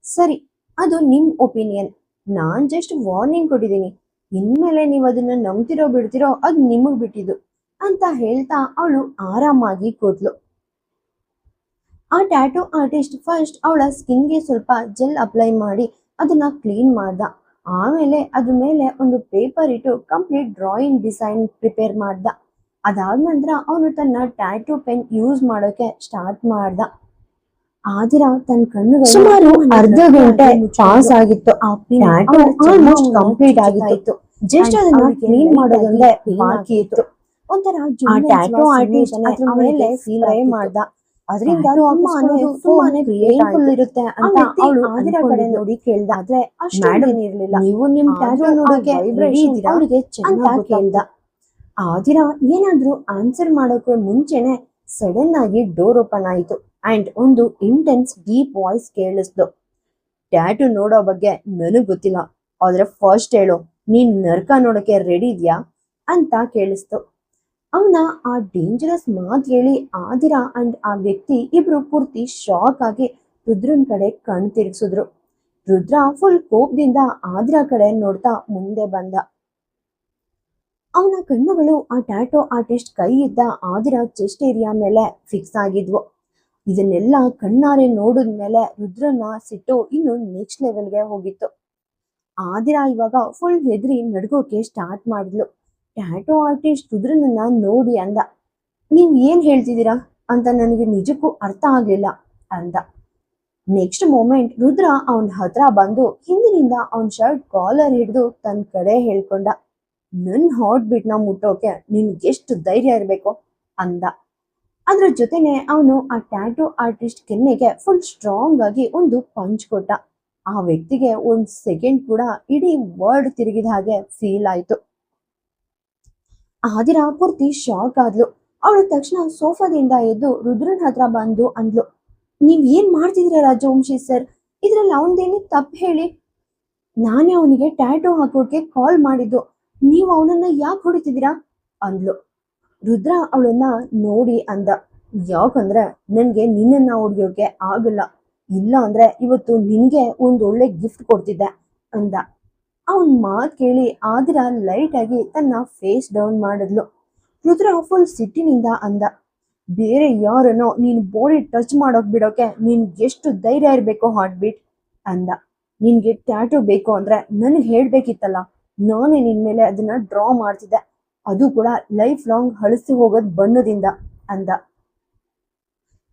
ಸರಿ, ಅದು ನಿಮ್ ಒಪಿನಿಯನ್. ನಾನ್ ಜಸ್ಟ್ ವಾರ್ನಿಂಗ್ ಕೊಟ್ಟಿದ್ದೀನಿ. ಇನ್ಮೇಲೆ ನೀವು ಅದನ್ನ ನಂಬ್ತಿರೋ ಬಿಡ್ತಿರೋ ಅದ್ ನಿಮಗ್ ಬಿಟ್ಟಿದ್ದು ಅಂತ ಹೇಳ್ತಾ ಅವಳು ಆರಾಮಾಗಿ ಕೂತ್ಲು. ಆ ಟ್ಯಾಟೂ ಆರ್ಟಿಸ್ಟ್ ಫಸ್ಟ್ ಅವಳ ಸ್ಕಿನ್ಗೆ ಸ್ವಲ್ಪ ಜೆಲ್ ಅಪ್ಲೈ ಮಾಡಿ ಅದನ್ನ ಕ್ಲೀನ್ ಮಾಡ್ದ. ಆಮೇಲೆ ಅದ್ರ ಮೇಲೆ ಒಂದು ಪೇಪರ್ ಇಟ್ಟು ಕಂಪ್ಲೀಟ್ ಡ್ರಾಯಿಂಗ್ ಡಿಸೈನ್ ಪ್ರಿಪೇರ್ ಮಾಡ್ದ. ಅದಾದ ನಂತರ ಅವನು ತನ್ನ ಟ್ಯಾಟೂ ಪೆನ್ ಯೂಸ್ ಮಾಡೋಕೆ ಸ್ಟಾರ್ಟ್ ಮಾಡ್ದ. ಆದಿರಾ ತನ್ನ ಕಣ್ಣುಗಳು ಸುಮಾರು ಅರ್ಧ ಗಂಟೆ ಪಾಸ್ ಆಗಿತ್ತು. ಆ ಟ್ಯಾಟೂ ಆಲ್ಮೋಸ್ಟ್ ಕಂಪ್ಲೀಟ್ ಆಗಿತ್ತು. ಜಸ್ಟ್ ಅದನ್ನ ಕ್ಲೀನ್ ಮಾಡೋದೊಂದೇ ಬಾಕಿ ಇತ್ತು. ಒಂಥರ ಆ ಟ್ಯಾಟೂ ಆರ್ಟಿಸ್ಟ್ ಅದ್ರ ಮೇಲೆ ಸ್ಪ್ರೇ ಮಾಡ್ದ. ಅದರಿಂದ ತುಂಬಾನೇ ಪೇನ್ಫುಲ್ ಇರುತ್ತೆ ಅಂತ ಅವಳು ಆದಿರಾ ಕಡೆ ನೋಡಿ ಕೇಳ್ದ. ಆದ್ರೆ ಅಷ್ಟೇನ್ ಇರ್ಲಿಲ್ಲ. ನೀವು ನಿಮ್ ಟ್ಯಾಟೂ ನೋಡೋಕೆ ರೆಡಿ ಇದ್ದೀರಾ ಅಂತ ಕೇಳ್ದ. ಆದಿರಾ ಏನಾದ್ರೂ ಆನ್ಸರ್ ಮಾಡೋಕೆ ಮುಂಚೆನೆ ಸಡನ್ ಆಗಿ ಡೋರ್ ಓಪನ್ ಆಯಿತು ಅಂಡ್ ಒಂದು ಇಂಟೆನ್ಸ್ ಡೀಪ್ ವಾಯ್ಸ್ ಕೇಳಿಸ್ದು. ಟ್ಯಾಟೂ ನೋಡೋ ಬಗ್ಗೆ ನನಗ್ ಗೊತ್ತಿಲ್ಲ, ಆದ್ರೆ ಫಸ್ಟ್ ಹೇಳು, ನೀನ್ ನರ್ಕ ನೋಡೋಕೆ ರೆಡಿ ಇದ್ಯಾ ಅಂತ ಕೇಳಿಸ್ತು. ಅವನ ಆ ಡೇಂಜರಸ್ ಮಾತು ಹೇಳಿ ಆದಿರಾ ಅಂಡ್ ಆ ವ್ಯಕ್ತಿ ಇಬ್ರು ಪೂರ್ತಿ ಶಾಕ್ ಆಗಿ ರುದ್ರನ್ ಕಡೆ ಕಣ್ ತಿರ್ಗಿಸಿದ್ರು. ರುದ್ರ ಫುಲ್ ಕೋಪದಿಂದ ಆದಿರಾ ಕಡೆ ನೋಡ್ತಾ ಮುಂದೆ ಬಂದ. ಅವನ ಕಣ್ಣುಗಳು ಆ ಟ್ಯಾಟೋ ಆರ್ಟಿಸ್ಟ್ ಕೈ ಇದ್ದ ಆದಿರಾ ಚೆಸ್ಟ್ ಏರಿಯಾ ಮೇಲೆ ಫಿಕ್ಸ್ ಆಗಿದ್ವು. ಇದನ್ನೆಲ್ಲ ಕಣ್ಣಾರೆ ನೋಡಿದ್ಮೇಲೆ ರುದ್ರನ ಸಿಟ್ಟು ಇನ್ನು ನೆಕ್ಸ್ಟ್ ಲೆವೆಲ್ಗೆ ಹೋಗಿತ್ತು. ಆದಿರಾ ಇವಾಗ ಫುಲ್ ಹೆದರಿ ನಡ್ಗೋಕೆ ಸ್ಟಾರ್ಟ್ ಮಾಡಿದ್ಲು. ಟ್ಯಾಟೋ ಆರ್ಟಿಸ್ಟ್ ರುದ್ರನನ್ನ ನೋಡಿ ಅಂದ, ನೀವ್ ಏನ್ ಹೇಳ್ತಿದ್ದೀರಾ ಅಂತ ನನಗೆ ನಿಜಕ್ಕೂ ಅರ್ಥ ಆಗ್ಲಿಲ್ಲ ಅಂದ. ನೆಕ್ಸ್ಟ್ ಮೂಮೆಂಟ್ ರುದ್ರ ಅವನ್ ಹತ್ರ ಬಂದು ಹಿಂದಿನಿಂದ ಅವನ್ ಶರ್ಟ್ ಕಾಲರ್ ಹಿಡಿದು ತನ್ನ ಕಡೆ ಹೇಳ್ಕೊಂಡ, ನನ್ ಹಾರ್ಟ್ ಬೀಟ್ ನ ಮುಟ್ಟೋಕೆ ನಿನ್ಗೆಷ್ಟು ಧೈರ್ಯ ಇರ್ಬೇಕು ಅಂದ. ಅದ್ರ ಜೊತೆನೆ ಅವನು ಆ ಟ್ಯಾಟೂ ಆರ್ಟಿಸ್ಟ್ ಕೆನ್ನೆಗೆ ಫುಲ್ ಸ್ಟ್ರಾಂಗ್ ಆಗಿ ಒಂದು ಪಂಚ್ ಕೊಟ್ಟ. ಆ ವ್ಯಕ್ತಿಗೆ ಒಂದ್ ಸೆಕೆಂಡ್ ಕೂಡ ಇಡೀ ವರ್ಲ್ಡ್ ತಿರುಗಿದ ಹಾಗೆ ಫೀಲ್ ಆಯ್ತು. ಆದಿರಾ ಪೂರ್ತಿ ಶಾಕ್ ಆದ್ಲು. ಅವಳು ತಕ್ಷಣ ಸೋಫಾದಿಂದ ಎದ್ದು ರುದ್ರನ್ ಹತ್ರ ಬಂದು ಅಂದ್ಲು, ನೀವ್ ಏನ್ ಮಾಡ್ತಿದ್ದೀರಾ ರಾಜವಂಶಿ ಸರ್? ಇದ್ರಲ್ಲಿ ಅವನದೇನು ತಪ್ಪು ಹೇಳಿ? ನಾನೇ ಅವನಿಗೆ ಟ್ಯಾಟೂ ಹಾಕೋಕೆ ಕಾಲ್ ಮಾಡಿದ್ದು. ನೀವು ಅವನನ್ನ ಯಾಕೆ ಹೊಡಿತಿದ್ದೀರಾ ಅಂದ್ಲು. ರುದ್ರ ಅವಳನ್ನ ನೋಡಿ ಅಂದ, ಯಾಕಂದ್ರೆ ನನ್ಗೆ ನಿನ್ನನ್ನ ಹೊಡಿಯೋಕೆ ಆಗಲ್ಲ. ಇಲ್ಲ ಅಂದ್ರೆ ಇವತ್ತು ನಿನ್ಗೆ ಒಂದ್ ಒಳ್ಳೆ ಗಿಫ್ಟ್ ಕೊಡ್ತಿದ್ದೆ ಅಂದ. ಅವನ್ ಮಾತ್ ಕೇಳಿ ಆದಿರಾ ಲೈಟ್ ಆಗಿ ತನ್ನ ಫೇಸ್ ಡೌನ್ ಮಾಡಿದ್ಲು. ರುದ್ರ ಫುಲ್ ಸಿಟ್ಟಿನಿಂದ ಅಂದ, ಬೇರೆ ಯಾರನ್ನೋ ನೀನ್ ಬಾಡಿ ಟಚ್ ಮಾಡೋಕ್ ಬಿಡೋಕೆ ನಿನ್ ಎಷ್ಟು ಧೈರ್ಯ ಇರ್ಬೇಕು ಹಾರ್ಟ್ ಬೀಟ್ ಅಂದ. ನಿನ್ಗೆ ಟ್ಯಾಟೂ ಬೇಕು ಅಂದ್ರೆ ನನ್ಗೆ ಹೇಳ್ಬೇಕಿತ್ತಲ್ಲ, ನಾನೇ ನಿನ್ ಮೇಲೆ ಅದನ್ನ ಡ್ರಾ ಮಾಡ್ತಿದ್ದೆ, ಅದು ಕೂಡ ಲೈಫ್ ಲಾಂಗ್ ಹಳಸಿ ಹೋಗೋದ್ ಬಣ್ಣದಿಂದ ಅಂದ.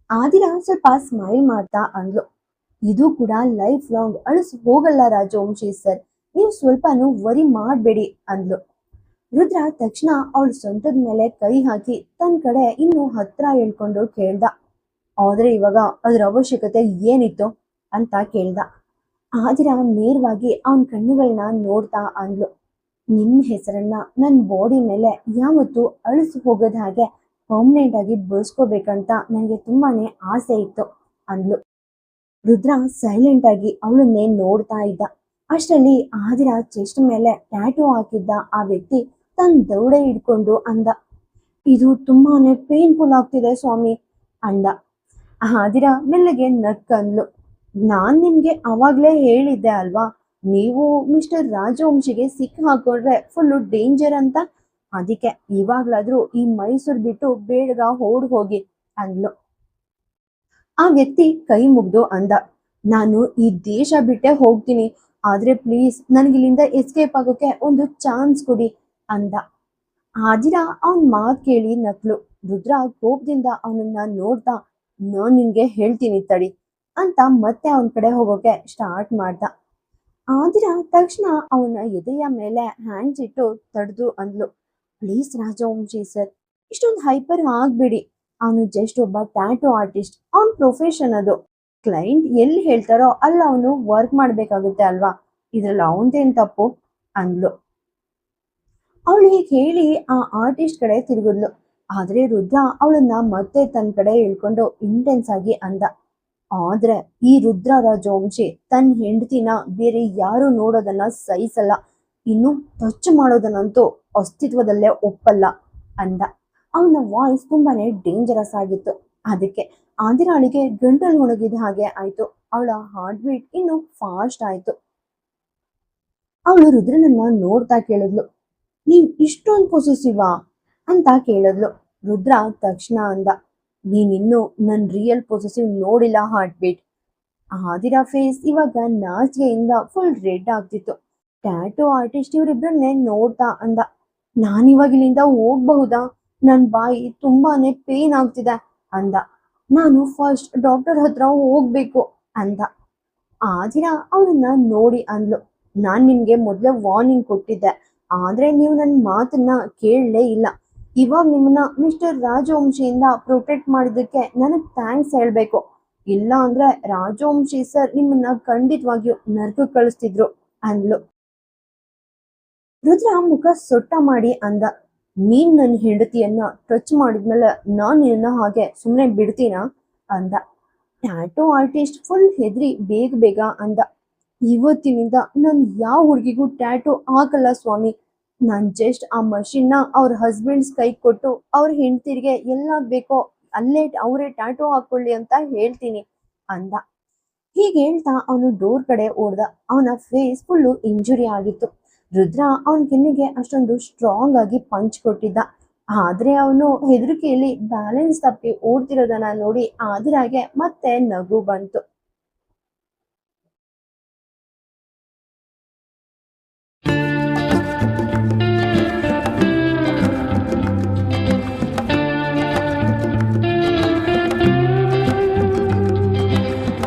ಆದಿರಾ ಸ್ವಲ್ಪ ಸ್ಮೈಲ್ ಮಾಡ್ತಾ ಅಂದ್ಲು, ಇದು ಕೂಡ ಲೈಫ್ ಲಾಂಗ್ ಅಳಿಸಿ ಹೋಗಲ್ಲ ರಾಜವಂಶಿ ಸರ್, ನೀವು ಸ್ವಲ್ಪನೂ ವರಿ ಮಾಡ್ಬೇಡಿ ಅಂದ್ಲು. ರುದ್ರ ತಕ್ಷಣ ಅವಳ ಸೊಂಟದ ಮೇಲೆ ಕೈ ಹಾಕಿ ತನ್ನ ಕಡೆ ಇನ್ನೂ ಹತ್ರ ಹೇಳ್ಕೊಂಡು ಕೇಳ್ದ, ಆದ್ರೆ ಇವಾಗ ಅದ್ರ ಅವಶ್ಯಕತೆ ಏನಿತ್ತು ಅಂತ ಕೇಳ್ದ. ಆದಿರಾ ನೇರವಾಗಿ ಅವನ ಕಣ್ಣುಗಳನ್ನ ನೋಡ್ತಾ ಅಂದ್ಲು, ನಿಮ್ ಹೆಸರನ್ನ ನನ್ನ ಬಾಡಿ ಮೇಲೆ ಯಾವತ್ತೂ ಅಳಿಸಿ ಹೋಗೋದ ಹಾಗೆ ಪರ್ಮನೆಂಟ್ ಆಗಿ ಬಳಸ್ಕೋಬೇಕಂತ ನನಗೆ ತುಂಬಾನೇ ಆಸೆ ಇತ್ತು ಅಂದ್ಲು. ರುದ್ರ ಸೈಲೆಂಟ್ ಆಗಿ ಅವಳನ್ನೇ ನೋಡ್ತಾ ಇದ್ದ. ಅಷ್ಟರಲ್ಲಿ ಆದಿರಾ ಚೆಸ್ಟ್ ಮೇಲೆ ಟ್ಯಾಟೂ ಹಾಕಿದ್ದ ಆ ವ್ಯಕ್ತಿ ತನ್ನ ದೌಡೆ ಹಿಡ್ಕೊಂಡು ಅಂದ, ಇದು ತುಂಬಾನೇ ಪೇನ್ಫುಲ್ ಆಗ್ತಿದೆ ಸ್ವಾಮಿ ಅಂದ. ಆದಿರಾ ಮೆಲ್ಲಗೆ ನಕ್ಕಂದ್ಲು, ನಾನ್ ನಿಮ್ಗೆ ಅವಾಗ್ಲೇ ಹೇಳಿದ್ದೆ ಅಲ್ವಾ, ನೀವು ಮಿಸ್ಟರ್ ರಾಜವಂಶಿಗೆ ಸಿಕ್ಕ ಹಾಕೊಂಡ್ರೆ ಫುಲ್ಲು ಡೇಂಜರ್ ಅಂತ, ಅದಕ್ಕೆ ಇವಾಗ್ಲಾದ್ರೂ ಈ ಮೈಸೂರು ಬಿಟ್ಟು ಬೇಗ ಓಡ್ ಹೋಗಿ ಅಂದ್ಲು. ಆ ವ್ಯಕ್ತಿ ಕೈ ಮುಗ್ದು ಅಂದ, ನಾನು ಈ ದೇಶ ಬಿಟ್ಟೆ ಹೋಗ್ತೀನಿ, ಆದ್ರೆ ಪ್ಲೀಸ್ ನನಗಿಲ್ಲಿಂದ ಎಸ್ಕೇಪ್ ಆಗೋಕೆ ಒಂದು ಚಾನ್ಸ್ ಕೊಡಿ ಅಂದ. ಆದಿರಾ ಅವನ್ ಮಾತ್ ಕೇಳಿ ನಕ್ಲು. ರುದ್ರ ಕೋಪದಿಂದ ಅವನನ್ನ ನೋಡ್ತಾ, ನಾನ್ ನಿನ್ಗೆ ಹೇಳ್ತೀನಿ ತಡಿ ಅಂತ ಮತ್ತೆ ಅವನ ಕಡೆ ಹೋಗೋಕೆ ಸ್ಟಾರ್ಟ್ ಮಾಡ್ದ. ಆದಿರಾ ತಕ್ಷಣ ಅವನ ಎದೆಯ ಮೇಲೆ ಹ್ಯಾಂಡ್ಸ್ ಇಟ್ಟು ತಡೆದು ಅಂದ್ಲು, ಪ್ಲೀಸ್ ರಾಜವಂಶಿ ಸರ್, ಇಷ್ಟೊಂದು ಹೈಪರ್ ಆಗ್ಬೇಡಿ. ಅವನು ಜಸ್ಟ್ ಒಬ್ಬ ಟ್ಯಾಟೂ ಆರ್ಟಿಸ್ಟ್, ಅವನ್ ಪ್ರೊಫೆಷನ್ ಅದು. ಕ್ಲೈಂಟ್ ಎಲ್ಲಿ ಹೇಳ್ತಾರೋ ಅಲ್ಲಿ ಅವನು ವರ್ಕ್ ಮಾಡ್ಬೇಕಾಗುತ್ತೆ ಅಲ್ವಾ, ಇದ್ರಲ್ಲಿ ಅವನ್ದೇನ್ ತಪ್ಪು ಅಂದ್ಲು. ಅವಳು ಹೀಗೆ ಹೇಳಿ ಆ ಆರ್ಟಿಸ್ಟ್ ಕಡೆ ತಿರುಗಿದ್ಲು. ಆದ್ರೆ ರುದ್ರ ಅವಳನ್ನ ಮತ್ತೆ ತನ್ನ ಕಡೆ ಇಳ್ಕೊಂಡು ಇಂಟೆನ್ಸ್ ಆಗಿ ಅಂದ. ಆದ್ರೆ ಈ ರುದ್ರ ರಾಜವಂಶಿ ತನ್ನ ಹೆಂಡತಿನ ಬೇರೆ ಯಾರು ನೋಡೋದನ್ನ ಸಹಿಸಲ್ಲ, ಇನ್ನು ಟಚ್ ಮಾಡೋದನ್ನಂತೂ ಅಸ್ತಿತ್ವದಲ್ಲೇ ಒಪ್ಪಲ್ಲ ಅಂದ. ಅವನ ವಾಯ್ಸ್ ತುಂಬಾನೇ ಡೇಂಜರಸ್ ಆಗಿತ್ತು. ಅದಕ್ಕೆ ಆದಿರಾಳಿಗೆ ಗಂಟಲು ಒಣಗಿದ ಹಾಗೆ ಆಯ್ತು. ಅವಳ ಹಾರ್ಟ್ ಬೀಟ್ ಇನ್ನು ಫಾಸ್ಟ್ ಆಯ್ತು. ಅವಳು ರುದ್ರನನ್ನ ನೋಡ್ತಾ ಕೇಳಿದ್ಲು, ನೀವ್ ಇಷ್ಟೊಂದು ಪೊಸೆಸಿವಾ ಅಂತ ಕೇಳಿದ್ಲು. ರುದ್ರ ತಕ್ಷಣ ಅಂದ, ನೀನಿನ್ನು ನನ್ ರಿಯಲ್ ಪೊಸೆಸಿವ್ ನೋಡಿಲ್ಲ ಹಾರ್ಟ್ ಬೀಟ್. ಆದಿರಾ ಫೇಸ್ ಇವಾಗ ನಾಚಿಕೆಯಿಂದ ಫುಲ್ ರೆಡ್ ಆಗ್ತಿತ್ತು. ಟ್ಯಾಟೂ ಆರ್ಟಿಸ್ಟ್ ಇವರಿಬ್ಬರನ್ನೇ ನೋಡ್ತಾ ಅಂದ, ನಾನಿವಾಗ ಇಲ್ಲಿಂದ ಹೋಗ್ಬಹುದಾ? ನನ್ ಬಾಯಿ ತುಂಬಾನೇ ಪೇನ್ ಆಗ್ತಿದೆ ಅಂದ. ನಾನು ಫಸ್ಟ್ ಡಾಕ್ಟರ್ ಹತ್ರ ಹೋಗ್ಬೇಕು ಅಂದ. ಆದಿರಾ ಅವನನ್ನ ನೋಡಿ ಅಂದ್ಲು, ನಾನ್ ನಿಮ್ಗೆ ಮೊದ್ಲೇ ವಾರ್ನಿಂಗ್ ಕೊಟ್ಟಿದ್ದೆ, ಆದ್ರೆ ನೀವು ನನ್ನ ಮಾತನ್ನ ಕೇಳಲೇ ಇಲ್ಲ. ಇವಾಗ ನಿಮ್ಮನ್ನ ಮಿಸ್ಟರ್ ರಾಜವಂಶಿಯಿಂದ ಪ್ರೊಟೆಕ್ಟ್ ಮಾಡಿದ್ದಕ್ಕೆ ನನಗ್ ಥ್ಯಾಂಕ್ಸ್ ಹೇಳ್ಬೇಕು, ಇಲ್ಲ ಅಂದ್ರೆ ರಾಜವಂಶಿ ಸರ್ ನಿಮ್ಮನ್ನ ಖಂಡಿತವಾಗಿಯೂ ನರ್ಕ ಕಳಿಸ್ತಿದ್ರು ಅಂದ್ಲು. ರುದ್ರ ಮುಖ ಸೊಟ್ಟ ಮಾಡಿ ಅಂದ, ನೀನ್ ನನ್ನ ಹೆಂಡತಿಯನ್ನ ಟಚ್ ಮಾಡಿದ್ಮೇಲೆ ನಾನ್ ನಿನ್ನ ಹಾಗೆ ಸುಮ್ಮನೆ ಬಿಡ್ತೀನಾ ಅಂದ. ಟ್ಯಾಟೋ ಆರ್ಟಿಸ್ಟ್ ಫುಲ್ ಹೆದ್ರಿ ಬೇಗ ಬೇಗ ಅಂದ, ಇವತ್ತಿನಿಂದ ನಾನು ಯಾವ ಹುಡುಗಿಗೂ ಟ್ಯಾಟೋ ಹಾಕಲ್ಲ ಸ್ವಾಮಿ. ನಾನ್ ಜಸ್ಟ್ ಆ ಮಷಿನ್ನ ಅವ್ರ ಹಸ್ಬೆಂಡ್ಸ್ ಕೈ ಕೊಟ್ಟು ಅವ್ರ ಹೆಂಡತಿರಿಗೆ ಎಲ್ಲ ಬೇಕೋ ಅಲ್ಲೇ ಅವರೇ ಟ್ಯಾಟೋ ಹಾಕೊಳ್ಳಿ ಅಂತ ಹೇಳ್ತೀನಿ ಅಂದ. ಹೀಗೆ ಹೇಳ್ತಾ ಅವನು ಡೋರ್ ಕಡೆ ಓಡ್ದ. ಅವನ ಫೇಸ್ ಫುಲ್ಲು ಇಂಜುರಿ ಆಗಿತ್ತು. ರುದ್ರ ಅವನ ಕೆನ್ನೆಗೆ ಅಷ್ಟೊಂದು ಸ್ಟ್ರಾಂಗ್ ಆಗಿ ಪಂಚ್ ಕೊಟ್ಟಿದ್ದ. ಆದ್ರೆ ಅವನು ಹೆದರಿಕೆಯಲ್ಲಿ ಬ್ಯಾಲೆನ್ಸ್ ತಪ್ಪಿ ಓಡ್ತಿರೋದನ್ನ ನೋಡಿ ಆದಿರಾಗೆ ಮತ್ತೆ ನಗು ಬಂತು.